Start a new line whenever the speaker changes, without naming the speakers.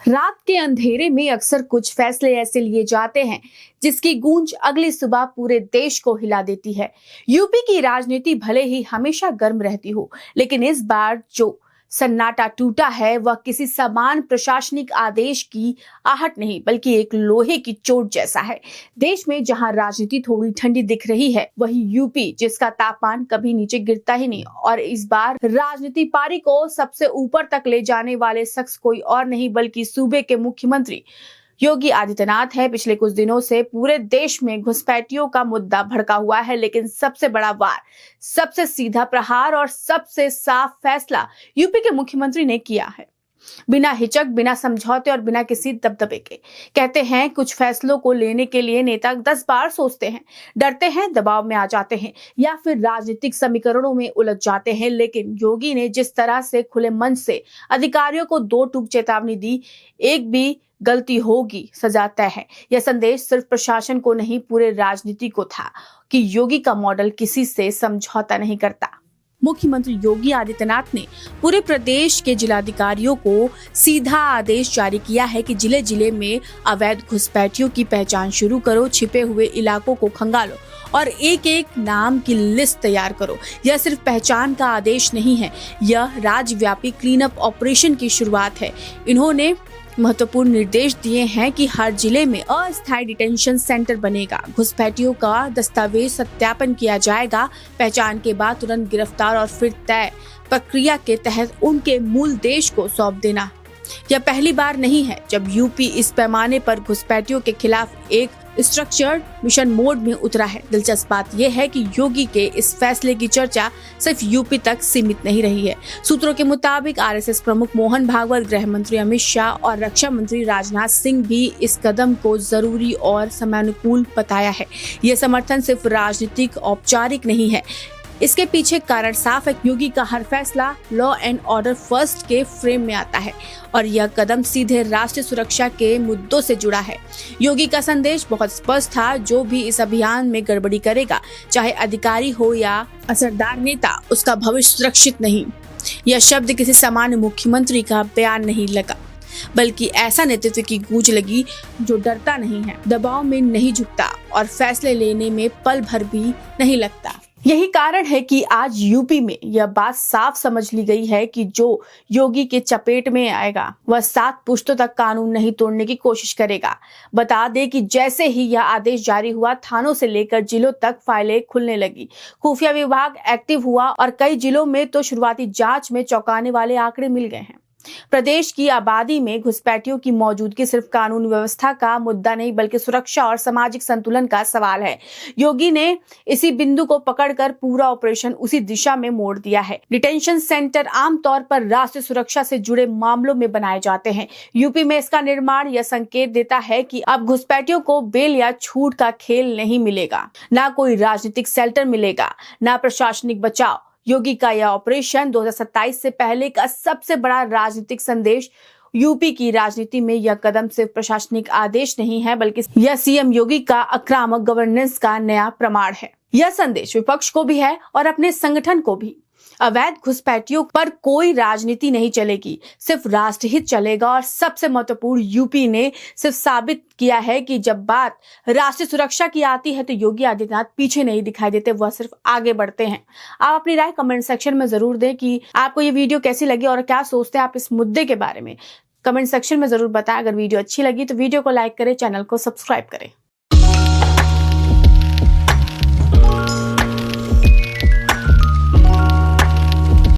रात के अंधेरे में अक्सर कुछ फैसले ऐसे लिए जाते हैं जिसकी गूंज अगली सुबह पूरे देश को हिला देती है। यूपी की राजनीति भले ही हमेशा गर्म रहती हो, लेकिन इस बार जो सन्नाटा टूटा है वह किसी समान प्रशासनिक आदेश की आहट नहीं, बल्कि एक लोहे की चोट जैसा है। देश में जहां राजनीति थोड़ी ठंडी दिख रही है, वहीं यूपी जिसका तापमान कभी नीचे गिरता ही नहीं, और इस बार राजनीति पारी को सबसे ऊपर तक ले जाने वाले शख्स कोई और नहीं बल्कि सूबे के मुख्यमंत्री योगी आदित्यनाथ है। पिछले कुछ दिनों से पूरे देश में घुसपैठियों का मुद्दा भड़का हुआ है, लेकिन सबसे बड़ा वार, सबसे सीधा प्रहार और सबसे साफ फैसला यूपी के मुख्यमंत्री ने किया है। बिना हिचक, बिना समझौते और बिना किसी दबदबे के। कहते हैं कुछ फैसलों को लेने के लिए नेता 10 बार सोचते हैं, डरते हैं, दबाव में आ जाते हैं या फिर राजनीतिक समीकरणों में उलझ जाते हैं। लेकिन योगी ने जिस तरह से खुले मन से अधिकारियों को 2 टूक चेतावनी दी, एक भी गलती होगी सजा तय है। यह संदेश सिर्फ प्रशासन को नहीं, पूरे राजनीति को था कि योगी का मॉडल किसी से समझौता नहीं करता। मुख्यमंत्री योगी आदित्यनाथ ने पूरे प्रदेश के जिलाधिकारियों को सीधा आदेश जारी किया है कि जिले जिले में अवैध घुसपैठियों की पहचान शुरू करो, छिपे हुए इलाकों को खंगालो और एक एक नाम की लिस्ट तैयार करो। यह सिर्फ पहचान का आदेश नहीं है, यह राज्यव्यापी क्लीन अप ऑपरेशन की शुरुआत है। इन्होंने महत्वपूर्ण निर्देश दिए हैं कि हर जिले में अस्थायी डिटेंशन सेंटर बनेगा, घुसपैठियों का दस्तावेज सत्यापन किया जाएगा, पहचान के बाद तुरंत गिरफ्तार और फिर तय प्रक्रिया के तहत उनके मूल देश को सौंप देना। यह पहली बार नहीं है जब यूपी इस पैमाने पर घुसपैठियों के खिलाफ एक स्ट्रक्चर्ड मिशन मोड में उतरा है। दिलचस्प बात यह है कि योगी के इस फैसले की चर्चा सिर्फ यूपी तक सीमित नहीं रही है। सूत्रों के मुताबिक आरएसएस प्रमुख मोहन भागवत, गृह मंत्री अमित शाह और रक्षा मंत्री राजनाथ सिंह भी इस कदम को जरूरी और समयानुकूल बताया है। यह समर्थन सिर्फ राजनीतिक औपचारिक नहीं है, इसके पीछे कारण साफ है। योगी का हर फैसला लॉ एंड ऑर्डर फर्स्ट के फ्रेम में आता है और यह कदम सीधे राष्ट्रीय सुरक्षा के मुद्दों से जुड़ा है। योगी का संदेश बहुत स्पष्ट था, जो भी इस अभियान में गड़बड़ी करेगा, चाहे अधिकारी हो या असरदार नेता, उसका भविष्य सुरक्षित नहीं। यह शब्द किसी सामान्य मुख्यमंत्री का बयान नहीं लगा, बल्कि ऐसा नेतृत्व की गूंज लगी जो डरता नहीं है, दबाव में नहीं झुकता और फैसले लेने में पल भर भी नहीं लगता। यही कारण है कि आज यूपी में यह बात साफ समझ ली गई है कि जो योगी के चपेट में आएगा वह 7 पुश्तों तक कानून नहीं तोड़ने की कोशिश करेगा। बता दें कि जैसे ही यह आदेश जारी हुआ, थानों से लेकर जिलों तक फाइलें खुलने लगी, खुफिया विभाग एक्टिव हुआ और कई जिलों में तो शुरुआती जांच में चौंकाने वाले आंकड़े मिल गए हैं। प्रदेश की आबादी में घुसपैठियों की मौजूदगी सिर्फ कानून व्यवस्था का मुद्दा नहीं, बल्कि सुरक्षा और सामाजिक संतुलन का सवाल है। योगी ने इसी बिंदु को पकड़कर पूरा ऑपरेशन उसी दिशा में मोड़ दिया है। डिटेंशन सेंटर आमतौर पर राष्ट्रीय सुरक्षा से जुड़े मामलों में बनाए जाते हैं। यूपी में इसका निर्माण यह संकेत देता है कि अब घुसपैठियों को बेल या छूट का खेल नहीं मिलेगा, ना कोई राजनीतिक शेल्टर मिलेगा, ना प्रशासनिक बचाव। योगी का यह ऑपरेशन 2027 से पहले का सबसे बड़ा राजनीतिक संदेश। यूपी की राजनीति में यह कदम सिर्फ प्रशासनिक आदेश नहीं है, बल्कि यह सीएम योगी का आक्रामक गवर्नेंस का नया प्रमाण है। यह संदेश विपक्ष को भी है और अपने संगठन को भी। अवैध घुसपैठियों पर कोई राजनीति नहीं चलेगी, सिर्फ राष्ट्रहित चलेगा। और सबसे महत्वपूर्ण, यूपी ने सिर्फ साबित किया है कि जब बात राष्ट्रीय सुरक्षा की आती है तो योगी आदित्यनाथ पीछे नहीं दिखाई देते, वह सिर्फ आगे बढ़ते हैं। आप अपनी राय कमेंट सेक्शन में जरूर दें कि आपको ये वीडियो कैसी लगी और क्या सोचते हैं आप इस मुद्दे के बारे में। कमेंट सेक्शन में जरूर बताएं। अगर वीडियो अच्छी लगी तो वीडियो को लाइक करें, चैनल को सब्सक्राइब करें।